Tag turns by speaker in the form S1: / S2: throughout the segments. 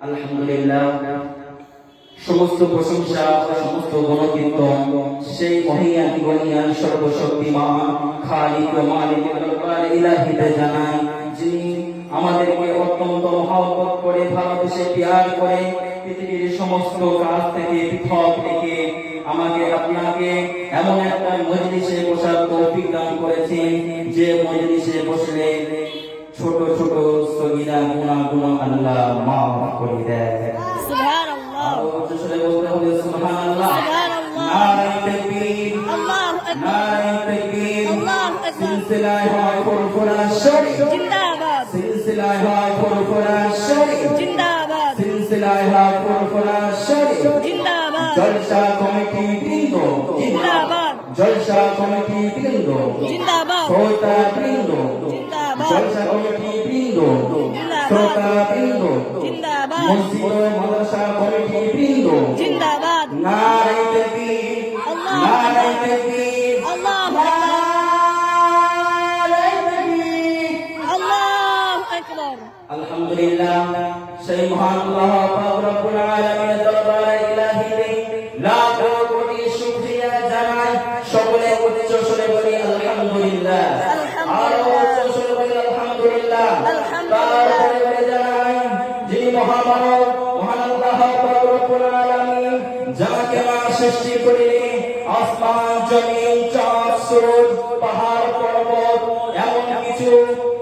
S1: আলহামদুলিল্লাহ, সমস্ত প্রশংসা সমস্ত গুণকীর্তন সেই মহিয়ান গনিয়ান সর্বশক্তিমান খালিক ও মালিক আল্লাহ ইলাহিতে জানাই, যিনি আমাদেরকে অত্যন্ত মহব্বত করে ভালোবেসে প্যার করে পৃথিবীর সমস্ত কাজ থেকে পৃথক থেকে আমাকে আপনাকে এমন একটা মজলিসে বসার তৌফিক দান করেছেন, যে মজলিসে বসলে ছোট ছোট সগীরা গুনাহগুলো আল্লাহ মাফ করে দেয়। সুবহানাল্লাহ। জোরে বলতে হবে সুবহানাল্লাহ। নারায়ে তাকবীর, আল্লাহু আকবার, নারায়ে তাকবীর, আল্লাহু আকবার। সিলসিলায়ে হয় ফুরফুরা শরীফ জিন্দাবাদ, সিলসিলায়ে হয় ফুরফুরা শরীফ জিন্দাবাদ, সিলসিলায়ে হয় ফুরফুরা শরীফ জিন্দাবাদ। জলসা কমিটি বৃন্দ জিন্দাবাদ, জলসা কমিটি বৃন্দ জিন্দাবাদ, শ্রোতা বৃন্দ জিন্দাবাদ, জলসা কমিটি বৃন্দ শ্রোতা বৃন্দ জিন্দাবাদ, মসজিদ ও মাদ্রাসা কমিটি বৃন্দ জিন্দাবাদ। নারায়ে তাকবীর, নারায়ে তাকবীর, আল্লাহু আকবার। আলহামদুলিল্লাহ, সেই মহান আল্লাহ পাক রব্বুল আলামিনের দরবারে ইলাহিতে লাখো কোটি শুকরিয়া জানাই। সকলে উচ্চ স্বরে বলি আলহামদুলিল্লাহ, আরো উচ্চ স্বরে বলি আলহামদুলিল্লাহ। তারপরে বলে জানাই, যিনি মহামানব মহান আল্লাহ পাক রব্বুল আলামিন যাকে মা সৃষ্টি করিলেন, আসমান জমিন চাঁদ সূরজ পাহাড় পর্বত এমন কিছু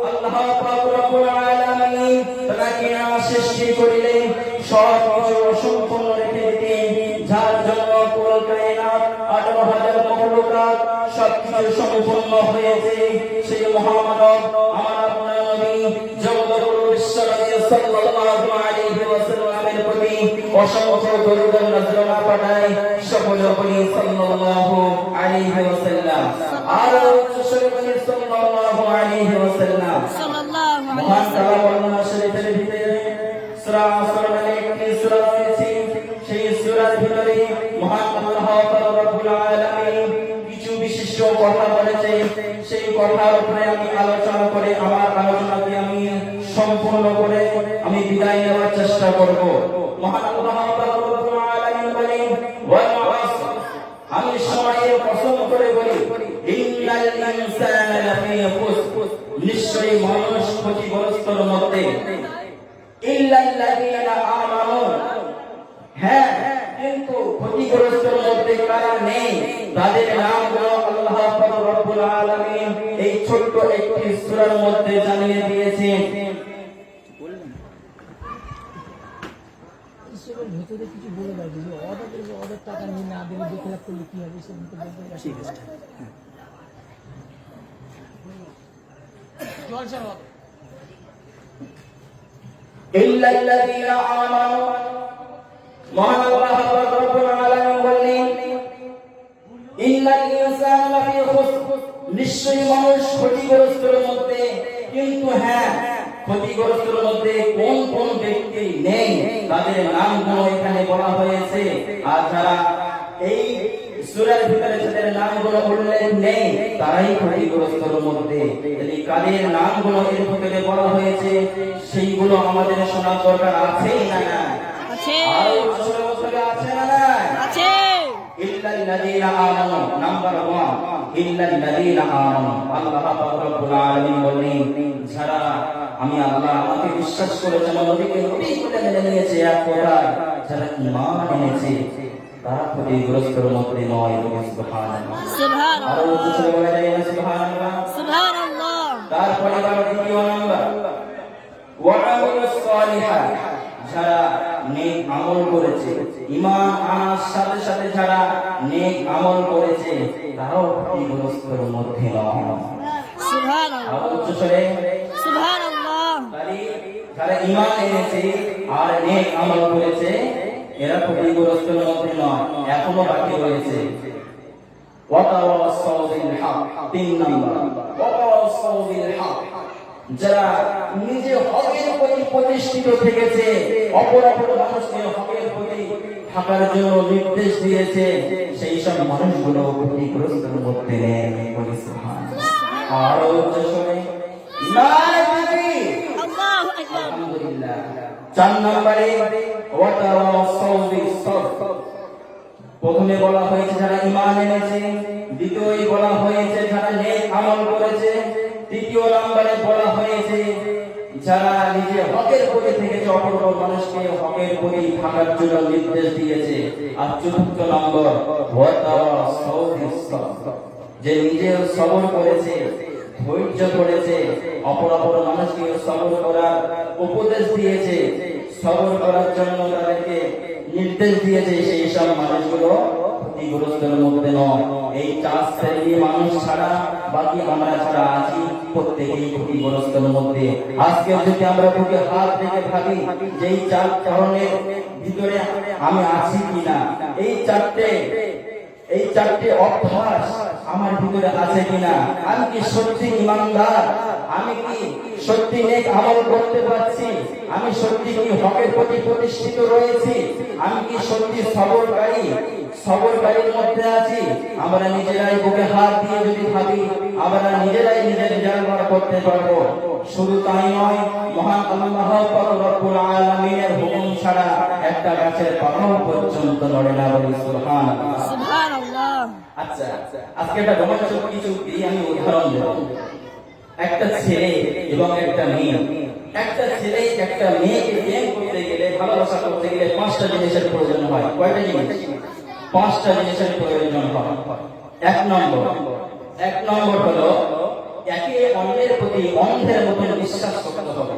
S1: আল্লাহ পাক রব্বুল আলামিন তাকে মা সৃষ্টি করিলেন, সব কিছু সম্পূর্ণ রেখে দিতেন, যার জন্য কুল কায়নাত 18,000 মাখলুকাত সবকিছু সম্পূর্ণ হয়েছে। সেই মহামানব আমার আপনার নবী জগৎগুরু বিশ্বনবী সাল্লাল্লাহু আলাইহি ওয়াসাল্লামের প্রতি অসংখ্য দরুদ ও নজরানা পাঠাই। সকলে বলি সাল্লাল্লাহু আলাইহি ওয়াসাল্লাম, আর উচ্চস্বরে বলি সাল্লাল্লাহু আলাইহি ওয়াসাল্লাম। সাল্লাল্লাহু আলাইহি ওয়াসাল্লাম। মহান কালাম শরীফের ভিতরে সূরা আসরের একটি সূরা রয়েছে, সেই সূরার ভিতরে মহান আল্লাহ পাক রব্বুল আলামিন কিছু বিশিষ্ট কথা বলেছে। সেই কথার উপরে আমি আলোচনা করে আমার আলোচনাকে আমি সম্পূর্ণ করে আমি বিদায় নেওয়ার চেষ্টা করব। মহান আল্লাহ পাক রব্বুল আলামিন বলেন, ওয়াল আসর, আমি সময়ের কসম করে বলি, ইন্নাল ইনসানা লাফি খুসর, নিশ্চয়ই মানুষ ক্ষতিগ্রস্তর মধ্যে, ইল্লাল্লাযীনা আমানু, হ্যাঁ কিন্তু ক্ষতিগ্রস্তর মধ্যে কারা নেই, তাদের নামগুলো আল্লাহ পাক রব্বুল আলামিন এই ছোট্ট একটি সূরার মধ্যে জানিয়ে দিয়েছেন। ঈশ্বরের ভিতরে কিছু বলে দাও, যে অর্ডার টাকা নিয়ে না দিলে দেখলাম করলে কি হবে, সে কিন্তু বলতে পারছি। ঠিক আছে, জলসা হবে। ইল্লাল্লাযীনা আমানু, মহান আল্লাহ পাক রব্বুল আলামিন বলেন, ইন্নাল ইনসানা লাফি খুসর, নিশ্চয়ই মানুষ ক্ষতিগ্রস্তর মধ্যে, কিন্তু হ্যাঁ ক্ষতিগ্রস্তর মধ্যে কোন কোন ব্যক্তি নেই, তাদের নামগুলো এখানে বলা হয়েছে। আর যারা এই সূরার ভিতরে যাদের নামগুলো উল্লেখ নেই, তারাই ক্ষতিগ্রস্তর মধ্যে। যদি কাদের নামগুলো এর ভিতরে বলা হয়েছে, সেইগুলো আমাদের শোনার দরকার আছে না না? আছে। আর আসলে আছে না না? আছে। ইল্লাল্লাযীনা আমানু, নাম্বার 1, ইল্লাল্লাযীনা আমানু। আল্লাহ পাক রব্বুল আলামিন বলেন, যারা আমি আল্লাহ আমাকে বিশ্বাস করেছে, আমার নবীকে নবী বলে মেনে নিয়েছে, এক কথায় যারা ঈমান এনেছে, তারা ক্ষতিগ্রস্তর মধ্যে নয়। সুবহানাল্লাহ, সুবহানাল্লাহ। আর উচ্চস্বরে বলা যায় না সুবহানাল্লাহ, সুবহানাল্লাহ। তারপরে দ্বিতীয় নাম্বার, ওয়া আমিলুস সালিহাত, যারা নেক আমল করেছে, ঈমান আনার সাথে সাথে যারা নেক আমল করেছে, তারাও ক্ষতিগ্রস্তর মধ্যে নয়। সুবহানাল্লাহ, আর উচ্চস্বরে সুবহানাল্লাহ। যারা ঈমান এনেছে আর নেক আমল করেছে, এরা ক্ষতিগ্রস্তর মধ্যে নয়, এখনো বাকি রয়েছে। ওয়াতাওয়াসাউ বিল হক, 3 নাম্বার, ওয়াতাওয়াসাউ বিল হক, যারা নিজে হকের প্রতি প্রতিষ্ঠিত থেকেছে, অপর মানুষকে হকের প্রতি থাকার জন্য নির্দেশ দিয়েছে, সেই সব মানুষগুলো ক্ষতিগ্রস্তর মধ্যে নেই। সুবহানাল্লাহ। আর উচ্চস্বরে নারে তাকবীর, আল্লাহু আকবার। আলহামদুলিল্লাহ। 4 নম্বরে ওয়াতাওয়াসাউ বিস-সাবর। প্রথমে বলা হয়েছে যারা ঈমান এনেছে, দ্বিতীয়ই বলা হয়েছে যারা নেক আমল করেছে, তৃতীয় নম্বরে বলা হয়েছে যারা নিজে হকের পথে থেকে অপর মানুষকে হকের পথে থাকার জন্য নির্দেশ দিয়েছে, আর চতুর্থ নম্বর ওয়াতাওয়াসাউ বিস-সাবর, যে নিজে সবর করেছে, ধৈর্য ধরেছে, অপর মানুষকে সবর করার উপদেশ দিয়েছে, সবর করার জন্য তাদেরকে নির্দেশ দিয়েছে, সেই সব মানুষগুলো ক্ষতিগ্রস্তের মধ্যে নয়। এই 4 শ্রেণীর মানুষ ছাড়া বাকি আমরা ছাড়া আছি প্রত্যেকেই ক্ষতিগ্রস্তের মধ্যে। আজকে যদি আমরা বুকে হাত রেখে ভাবি যে এই 4 কারণের ভিতরে আমি আছি কিনা, এই চারটে অভ্যাস আমার ভিতরে আছে কিনা, আমি কি সত্যি ঈমানদার, আমি কি সত্যি নেক আমল করতে পারছি, আমি সত্যি কি হকের প্রতি প্রতিষ্ঠিত রয়েছি, আমি কি সত্যি সবরকারীর মধ্যে আছি। আমরা নিজেরাই বুকে হাত দিয়ে যদি ভাবি, আমরা নিজেরাই নিজের জানবার করতে পারবো। শুধু তাই নয়, মহান আল্লাহ পাক রব্বুল আলামিনের হুকুম ছাড়া একটা গাছের পাতাও পর্যন্ত নড়ে না, বলি সুবহানাল্লাহ, সুবহানাল্লাহ। আচ্ছা, আজকে একটা রোমাঞ্চক কিছু দিয়ে আমি উদাহরণ দেব। একটা ছেলে এবং একটা মেয়ে, একটা ছেলে একটা মেয়েকে প্রেম করতে গেলে, ভালোবাসা করতে গেলে 5টা জিনিসের প্রয়োজন হয়। কয়টা জিনিস? 5টা জিনিসের প্রয়োজন হয়। এক নম্বর হলো একে অন্যের প্রতি অন্ধের মতো বিশ্বাস করতে হবে।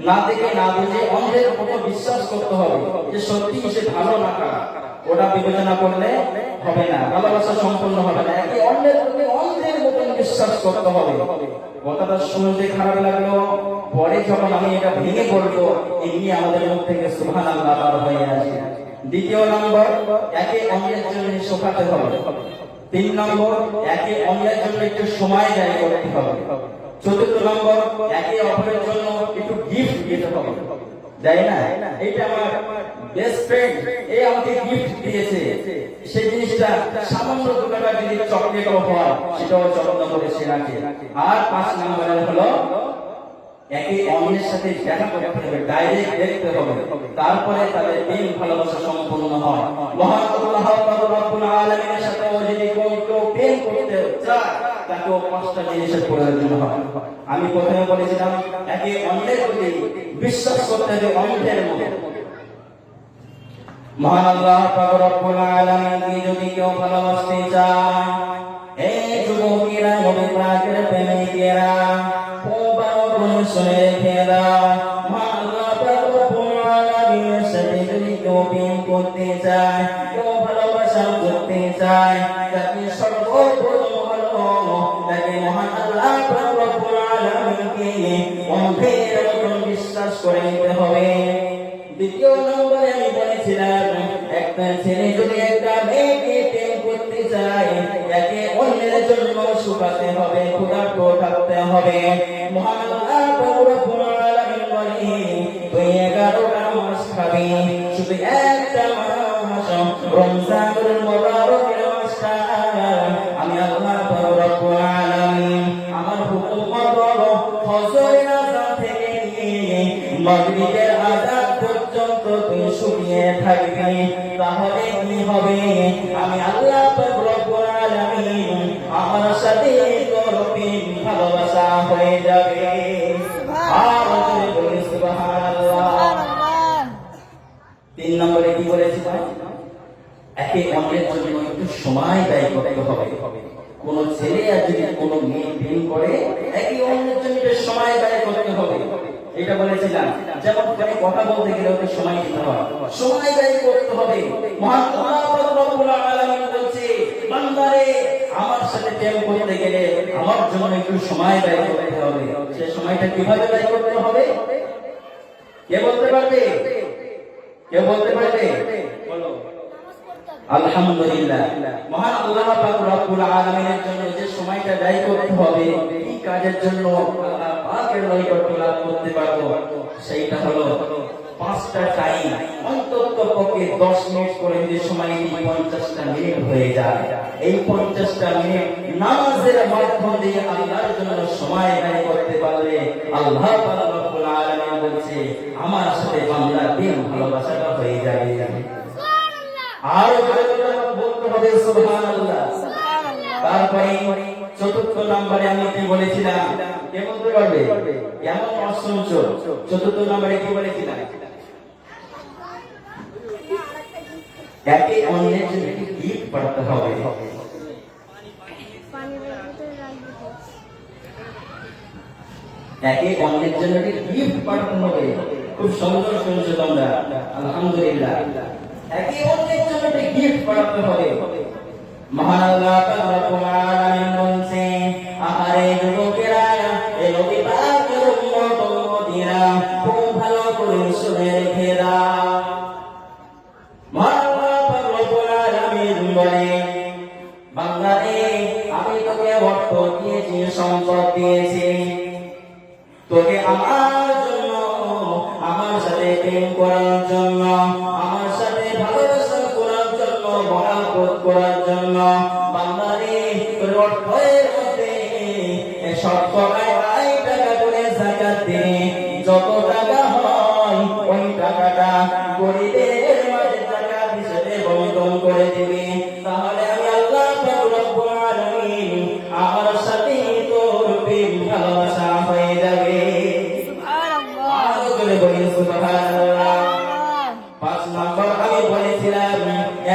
S1: না দেখে না বুঝে অন্ধের মতো বিশ্বাস করতে হবে যে সত্যি সে ভালো না খারাপ, ওটা বিবেচনা করলে হবে না, ভালোবাসা সম্পূর্ণ হবে না। একে অন্যের প্রতি অন্ধের মতো বিশ্বাস করতে হবে। কথাটা শুনতে খারাপ লাগলো, পরে যখন আমি এটা ভেঙে পড়বো, এমনি আমাদের মুখ থেকে সুবহানাল্লাহ বার হয়ে আসে। দ্বিতীয় নম্বর, একে অন্যের জন্য শোকাতে হবে। 3 নম্বর, একে অন্যের জন্য একটু সময় ব্যয় করতে হবে। 4 নম্বর, একে অপরের জন্য একটু গিফট দিতে হবে। তাই না? এটা আমার বেস্ট ফ্রেন্ড, এই আমাকে গিফট দিয়েছে, সেই জিনিসটা সামান্য 2 টাকা যদি চকলেটও হয়, সেটাও যত্ন করে সে রাখে। আর 5 নম্বরে হলো একে অন্যের সাথে দেখা করতে হবে, ডাইরেক্ট দেখতে হবে, তারপরে তাদের প্রেম ভালোবাসা সম্পূর্ণ হয়। মহান আল্লাহ পাক রব্বুল আলামিনের সাথে যদি কেউ প্রেম করতে চায়, তাকেও 5টা জিনিসের প্রয়োজন হয়। আমি প্রথমে বলেছিলাম একে অন্যের প্রতি বিশ্বাস করতে হবে অন্ধের মতো। মহান আল্লাহ পাক রব্বুল আলামিনকে যদি কেউ ভালোবাসতে চায়, এই যুবকেরা নবী পাকের প্রেমিকেরা শুনে রেখে দাও, মহান আল্লাহ পাক রব্বুল আলামিনের সাথে যদি কেউ প্রেম করতে চায়, কেউ ভালোবাসা করতে চায়, তাকে সর্বপ্রথম হলো তাকে মহান আল্লাহ পাক রব্বুল আলামিনকে অন্ধের মতো বিশ্বাস করে নিতে হবে। দ্বিতীয় নম্বরে আমি বলেছিলাম একটা ছেলে যদি একটা মেয়েকে প্রেম করতে চায়, একে অন্যের জন্য শুকাতে হবে, ক্ষুধার্ত থাকতে হবে। মহান আল্লাহ পাক রব্বুল আলামিন বলে তুই 11টা মাস খাবি, শুধু একটা মাস রমজানুল মুবারকের মাসটা আমি আল্লাহ পাক রব্বুল আলামিন আমার হুকুম মতো ফজরের আযান থেকে নিয়ে মাগরিবের আযান পর্যন্ত তুই শুকিয়ে থাকবি। তাহলে কি হবে? আমি আল্লাহ পাক রব্বুল আলামিন আমার সাথে তোর প্রেম ভালোবাসা হয়ে যাবে। আর বলি সুবহানাল্লাহ। 3 নম্বরে কি বলেছি? একে অন্যের জন্য একটু সময় ব্যয় করতে হবে। কোন ছেলে আর যদি কোন মেয়ে প্রেম করে, একে অন্যের জন্য সময় ব্যয় করতে হবে। এটা বলেছিলাম, যেমন তুমি কথা বলতে গেলে ওকে সময় দিতে হয়, সময় ব্যয় করতে হবে। মহান আল্লাহ পাক রব্বুল আলামিন বলছে, বান্দারে আমার সাথে প্রেম করতে গেলে আমার জন্য একটু সময় ব্যয় করতে হবে। সেই সময়টা কিভাবে ব্যয় করতে হবে? কে বলতে পারবে? বলো। আলহামদুলিল্লাহ, মহান আল্লাহ পাক রব্বুল আলামিনের জন্য যে সময়টা ব্যয় করতে হবে, এই কাজের জন্য আল্লাহ পাকের নৈকট্য লাভ করতে পারবো, সেইটা হলো 5টা টাইম অন্তত পক্ষে 10 মিনিট করে যদি সময় দিই 50টা মিনিট হয়ে যায়। এই 50টা মিনিট নামাজের মাধ্যম দিয়ে আল্লাহর জন্য সময় ব্যয় করতে পারলে আল্লাহ পাক রব্বুল আলামিন বলছে আমার সাথে বান্দার প্রেম ভালোবাসাটা হয়ে যাবে। আর বলতে হবে সুবহানাল্লাহ। তারপরে 4th নম্বরে আমি কি বলেছিলাম? কে বলতে পারবে? কেমন অসংখ্য 4th নম্বরে কি বলেছিলাম? একে অন্যের জন্য গিফট করতে হবে। একে অন্যের জন্য গিফট পাঠাতে হবে। খুব সুন্দর শুনছো তোমরা, আলহামদুলিল্লাহ। একে অন্যের জন্য গিফট পাঠাতে হবে। মহান আল্লাহ রব্বুল আলামিন বলেন, আহারে যুবকেরা, এ নবী পাকের উম্মত উম্মতিরা খুব ভালো করে শুনে রেখে দাও। মহান আল্লাহ রব্বুল আলামিন বলেন, বান্দারে আমি তোকে অর্থ দিয়েছি, সম্পদ দিয়েছি, তোকে আমার জন্য, আমার সাথে প্রেম করার জন্য, আমার সাথে ভালোবাসা করার জন্য, মহব্বত করার জন্য। বান্দারে তোর অর্থের মধ্যে শতকরা 8 টাকা করে যাকাত দে। যত টাকা হয় ওই টাকাটা গরিবের মাঝে যাকাত হিসেবে বন্টন করে দিবি। তাহলে আমি আল্লাহ পাক রব্বুল আলামিন আমার সাথে তোর প্রেম ভালোবাসা হয়ে যাবে। সুবহানাল্লাহ। 5 নম্বর আমি বলেছিলাম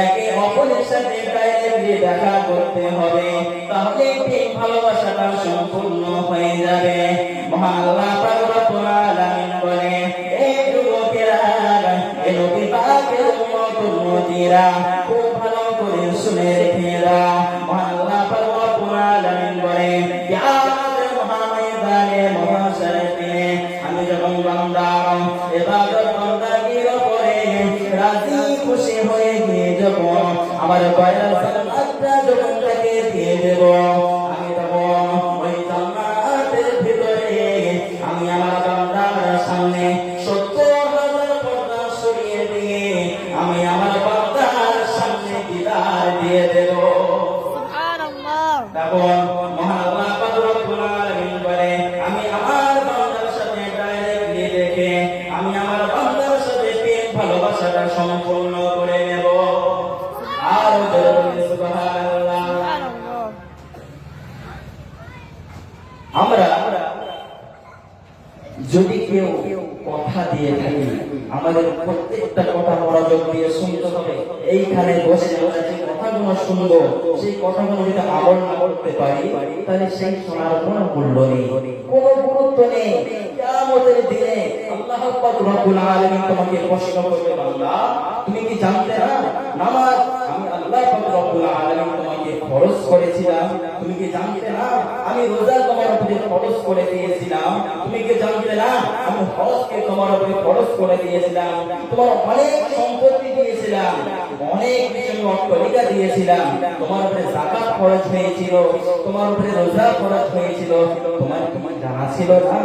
S1: একে অপরের সাথে ডাইরেক্টলি দেখা করতে হবে, তাহলে প্রেম ভালোবাসাটা সম্পূর্ণ হয়ে যাবে। মহান আল্লাহ পাক রব্বুল আলামিন বলে, এই যুবকেরা, এই নবী পাকের উম্মত উম্মতিরা খুব ভালো করে শুনে রেখে দাও। মহান আল্লাহ পাক রব্বুল আলামিন বলে, কিয়ামতের মহাময়দানে মহাশারে আমি যখন বান্দার ইবাদত বন্দেগীর উপরে রাজি খুশি হয়ে গিয়ে যখন আমার দয়াল জান্নাতটা যখন তাকে দিয়ে দেব, আমি তখন ওই জান্নাতের ভিতরে আমি আমার বান্দার সামনে 70,000 পর্দা সরিয়ে দিয়ে আমি আমার বান্দার সামনে দিদার দিয়ে দেব। সুবহানাল্লাহ। তখন মহান আল্লাহ পাক রব্বুল আলামিন বলে, আমি আমার বান্দার সাথে ডাইরেক্টলি দেখে আমি আমার বান্দার সাথে প্রেম ভালোবাসাটা সম্পূর্ণ করে নেব। আর সুবহানাল্লাহ। আমরা যদি কেউ কথা দিয়ে থাকি, আমাদের প্রত্যেকটা কথা মনোযোগ দিয়ে শুনতে হবে। এইখানে বসে আমরা যে কথাগুলো শুনবো, সেই কথাগুলো যদি আমল না করতে পারি, তাহলে সেই শোনার কোনো মূল্য নেই, কোনো গুরুত্ব নেই। কিয়ামতের দিনে আল্লাহ পাক রব্বুল আলামিন তোমাকে প্রশ্ন করবে, বান্দা তুমি কি জানতে না নামাজ আমি আল্লাহ পাক রব্বুল আলামিন তোমাকে ফরজ করেছিলাম? তুমি কি জানতে না আমি রোজা তোমার উপরে ফরজ করে দিয়েছিলাম? তুমি কি জানতে না আমি হজকে তোমার উপরে ফরজ করে দিয়েছিলাম? তোমার অনেক সম্পত্তি দিয়েছিলাম, অনেক কিছু অট্টালিকা দিয়েছিলাম, তোমার উপরে যাকাত ফরজ হয়েছিল, তোমার উপরে রোজা ফরজ হয়েছিল, তোমার জানা ছিল না?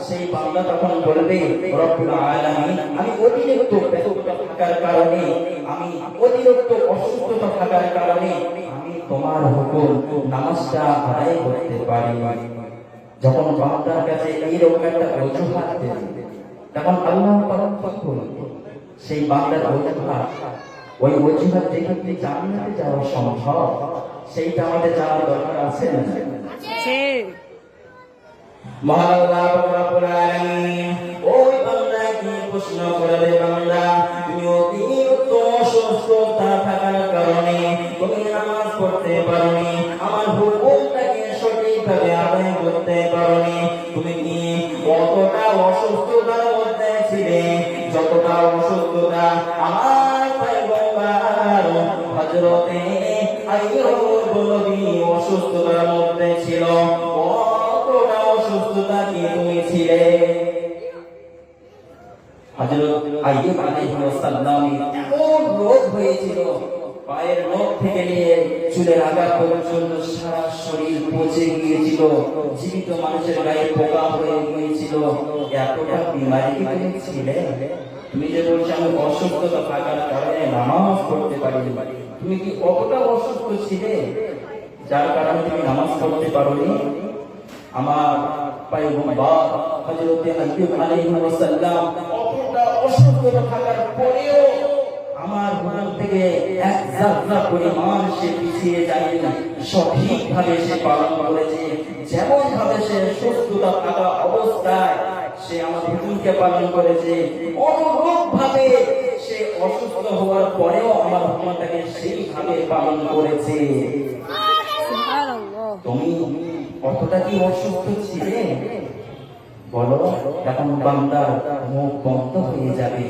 S1: সেই বান্দা তখন বলবে, রব্বুল আলামিন আমি অতিরিক্ত ব্যস্ততা থাকার কারণে, আমি অতিরিক্ত অসুস্থতা থাকার কারণে আমি তোমার হুকুম নামাজটা আদায় করতে পারিনি। যখন বান্দার কাছে এইরকম একটা অজুহাত দেবে, তখন আল্লাহ পাক সেই বান্দার অজুহাত, ওই অজুহাত দেখে কি জান্নাতে যাওয়া সম্ভব? সেইটা আমাদের জানার দরকার আছে না? আছে। মহান আল্লাহ রব্বুল আলামিন ওই বান্দাকে প্রশ্ন করবে, বান্দা তুমি অতিরিক্ত অসুস্থতা থাকার কারণে তুমি নামাজ পড়তে পারোনি, আমার হুকুমটাকে সঠিকভাবে আদায় করতে পারোনি। তুমি কি কতটা অসুস্থতার মধ্যে ছিলে? যতটা অসুস্থতা আমার পয়গম্বর হযরতে আইয়ুব নবী অসুস্থতার মধ্যে ছিল, কতটা অসুস্থতা কি তুমি ছিলে? হযরত আইয়ুব আলাইহিস সালাম এমন রোগ হয়েছিল, পায়ের নখ থেকে নিয়ে চুলের আগা পর্যন্ত সারা শরীর পচে গিয়েছিল, জীবিত মানুষের গায়ে পোকা হয়ে গিয়েছিল। এতটা বিমারি কি তুমি ছিলে? তুমি যে বলছো আমি অসুস্থতা থাকার কারণে নামাজ পড়তে পারিনি, তুমি কি কতটা অসুস্থ ছিলে যার কারণে তুমি নামাজ পড়তে পারোনি? আমার পয়গম্বর হযরত আইয়ুব আলাইহিস সালাম কতটা অসুস্থতা থাকার পরেও আমার মন থেকে এক যাত্রা পরিমাণ সে পিছিয়ে যায়নি, সঠিকভাবে সে পালন করেছে। যেমন ভাবে সে সুস্থতা থাকা অবস্থায় সে আমার হুকুমকে পালন করেছে, অনুরূপ ভাবে সে অসুস্থ হওয়ার পরেও আমার হুকুমটাকে সেইভাবে পালন করেছে। তুমি কতটা কি অসুস্থ ছিলে বলো? এখন বান্দার মুখ বন্ধ হয়ে যাবে,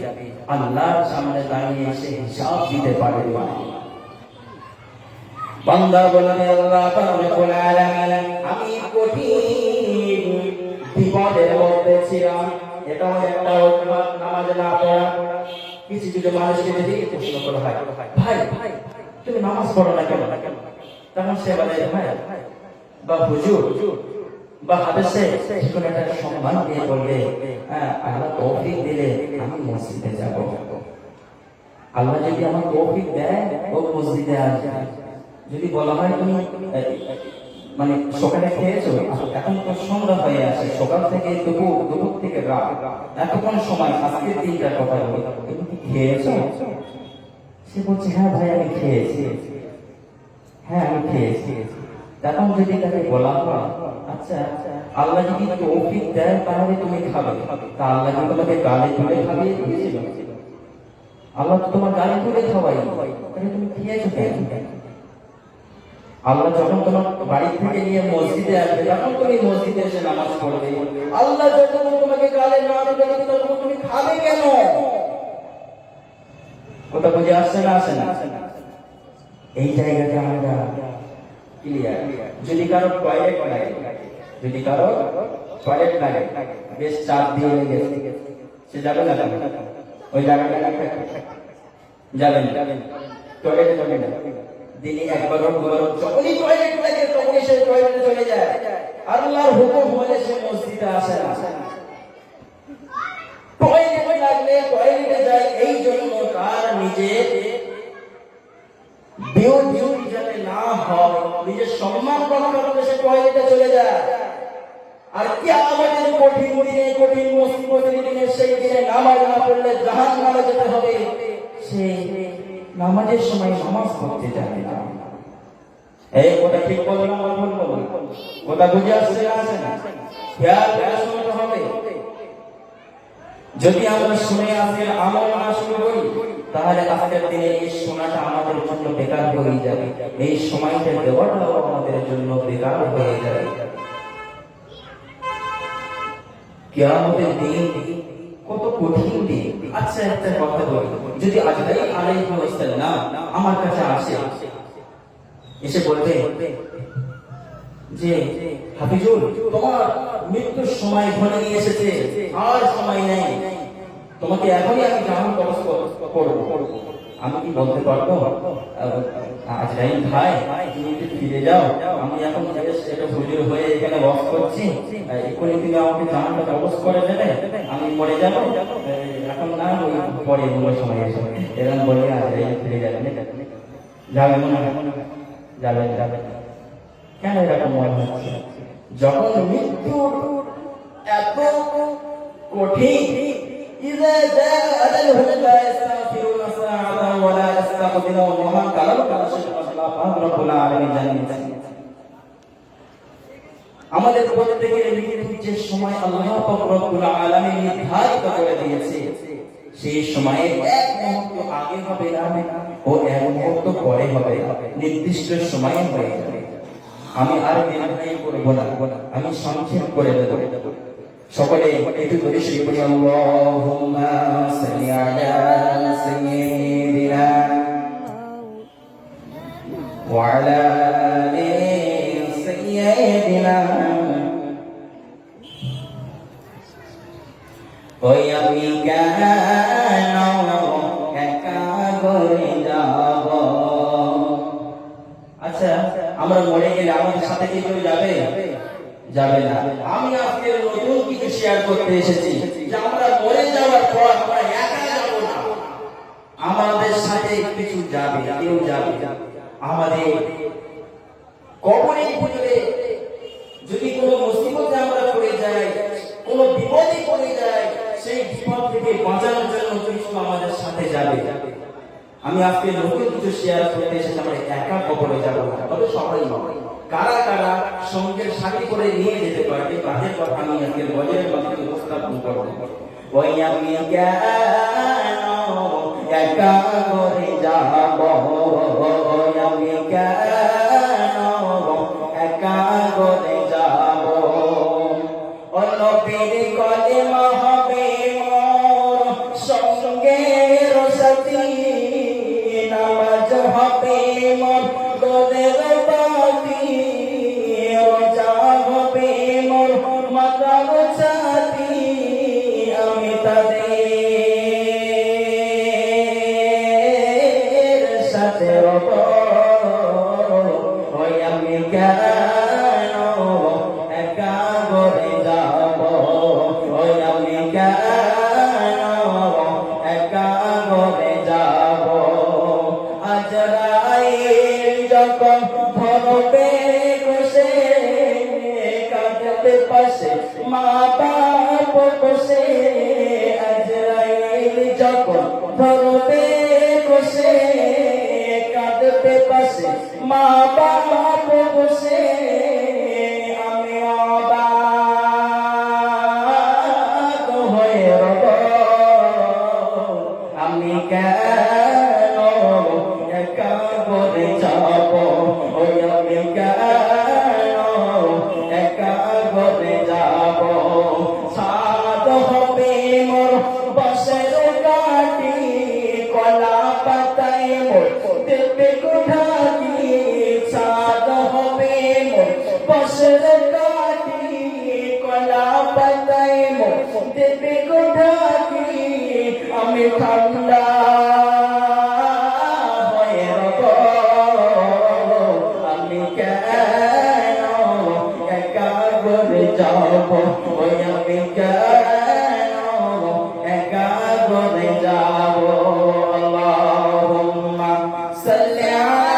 S1: আল্লাহর সামনে দাঁড়িয়ে সে হিসাব দিতে পারবে না। বান্দা বলবে আল্লাহ রব্বুল আলামিন আমি কঠিন বিপদের মধ্যে ছিলাম, এটাও একটা অজুহাত নামাজ না পড়া। কিছু কিছু মানুষকে যদি প্রশ্ন করা হয়, ভাই ভাই তুমি নামাজ পড়ো না কেন, তখন সে বলে ভাই বা হুজুর বা হাদিসে কোন একটা সম্মান দিয়ে বলবে আল্লাহ তৌফিক দিলে আমি মসজিদে যাব। আল্লাহ যদি আমার তৌফিক দেয় ও মসজিদে আসবে। যদি বলা হয় তুমি মানে সকালে খেয়েছো, এখন তো সন্ধ্যা হয়ে আসে, সকাল থেকে দুপুর থেকে রাত এতক্ষণ সময়, আজকে 3টার কথা বলি, তুমি কি খেয়েছো? সে বলছে হ্যাঁ ভাই আমি খেয়েছি, হ্যাঁ আমি খেয়েছি। তখন যদি তাকে বলা হয় আচ্ছা আল্লাহ যদি তৌফিক দেয় তাহলে তুমি খাবে, তা আল্লাহ কি তোমাকে গালে তুলে খাবিয়ে দিয়েছিল? আল্লাহ তো তোমার গালে তুলে খাওয়াই, তাহলে তুমি খেয়েছো কেন? আল্লাহ যখন তোমার বাড়ি থেকে নিয়ে মসজিদে আসবে তখন তুমি মসজিদে এসে নামাজ পড়বে। আল্লাহ যখন তোমাকে গালে না তুলে তখন তুমি খাবে কেন? কথা বুঝে আসছে না? আসে না? এই জায়গাটা আমরা ক্লিয়ার। যদি কারো টয়লেট লাগে, যদি কারো টয়লেট লাগে, বেশ চাপ দিয়ে গেছে, সে যাবে না? ওই জায়গাটা যাবেন টয়লেটে যাবে না। দিনে একবার যখনই টয়লেট লাগে তখনই সে টয়লেটে চলে যায়, আল্লাহর হুকুম হলে সে মসজিদে আসে না। টয়লেট লাগলে টয়লেটে যায়, এই জন্য তার নিজের বিউটি যাতে না হয়, নিজের সম্মান রক্ষা করতে সে টয়লেটে চলে যায়। আর কিয়ামতের কঠিন দিনে, কঠিন মুসিবতের দিনে, সেই দিনে নামাজ না পড়লে জাহান্নামে যেতে হবে। সে নামাজের সময় নামাজ পড়তে যাবে না। এই কথা ঠিক বললাম না ভুল বললাম? কথা বুঝে আসছে না? আসে না? খেয়াল করে শুনতে হবে। যদি আমরা শুনে আজকের আমল না শুরু করি তাহলে আজকের দিনে এই শোনাটা আমাদের জন্য বেকার হয়ে যাবে, এই সময়টা দেওয়াটাও আমাদের জন্য বেকার হয়ে যাবে। কিয়ামতের দিন কত কঠিন দিন। আচ্ছা একটা কথা বলি, যদি আজরাইল আলাইহিস সালাম আমার কাছে আসে, এসে বলবে যে হাফিজুল তোমার মৃত্যুর সময় ঘনিয়ে নিয়ে এসেছে, আর সময় নেই, তোমাকে এখনই আমি জাহান কবজ করব, আমি কি বলতে পারবো আজরাইল ভাই তুমি একটু ফিরে যাও, আমি এখন একটা হুজুর হয়ে এখানে বস করছি, এক্ষুনি তুমি আমাকে জাহানটা কবজ করে দেবে, আমি মরে যাবো, এখন না ওই পরে বলে সময় এসে এরকম বলে আজরাইল ফিরে যাবে? যাবে মনে হয়? যাবেন যাবেন কেন এরকম মনে হচ্ছে? যখন মৃত্যু এত কঠিন, ইযা জাআ আজালুহুম লা ইস্তাগফিরুনা সাআতান ওয়া লা ইস্তাগফিরুন, মহান কালাম আল্লাহ পাক রব্বুল আলামিন জানিয়েছেন আমাদের প্রত্যেকের মৃত্যুর যে সময় আল্লাহ পাক রব্বুল আলামিন নির্ধারিত করে দিয়েছে, সেই সময়ে এক মুহূর্ত আগে হবে না ও এক মুহূর্ত পরে হবে, নির্দিষ্ট সময়ে হয়ে যাবে। আমি আর দীর্ঘায়িত করব না, আমি সংক্ষেপ করে দেব। সকলে একটু করে শুরু করি, আল্লাহুম্মা সাল্লি আলা সাইয়্যিদিনা ওয়া আলা আলি সাইয়্যিদিনা। ওই আমি কেন একা করে যাব? আচ্ছা আমরা মরে গেলে আমাদের সাথে কি কেউ যাবে? যাবে না। আমি আজকে নতুন কিছু শেয়ার করতে এসেছি যে আমরা মরে যাওয়ার পর আমরা একা কেউ যাবে। আমাদের কবরের ভিতরে যদি কোনো মুসিবতে আমরা পড়ে যাই, কোনো বিপদে পড়ে যাই, সেই বিপদ থেকে বাঁচানোর জন্য কিছু আমাদের সাথে যাবে। আমি আজকে নতুন কিছু শেয়ার করতে এসেছি। আমরা একা কবরে যাবো না, তবে সবাই নয়। কারা কারা সঙ্গের সাথে করে নিয়ে যেতে পারবে তাদের কথা আমি আজকে বজরের মাধ্যমে উপস্থাপন করবো। ওই আমি কেন একা করে যাব, ওই আমি কেন একা করে যাব। ও নবীর কলেমা হবে মোর সঙ্গের সাথী, নামাজ হবে মোর গোদের বাতি, রোজা হবে মোর মাতার ছাতি, আমি তাদের সাথে রব। ওই আমি কেন একা করে যাব, ওই আমি কেন একা করে যাব। আজরাইল যখন ধরবে বসে, কাঁদবে পাশে মা বাপ বসে। আজরাইল যখন ধরবে বসে, কাঁদবে পাশে মা বাপ বসে। আমি অবাক হয়ে রব, আমি কেন একা করে যাব, ওই আমি কেন একা করে যাব। সাদ হবে মোর বসের কাটি, কলা পাতায় মোর দেবে কোঠাকি। সাদ হবে মোর বসের কাটি, কলা পাতায় মোর দেবে কোঠাকি। আমি ঠান্ডা হয়ে রব, আমি কেন একা করে যাব, ওই আমি কেন একা করে যাব। আল্লাহুম্মা সাল্লি আলা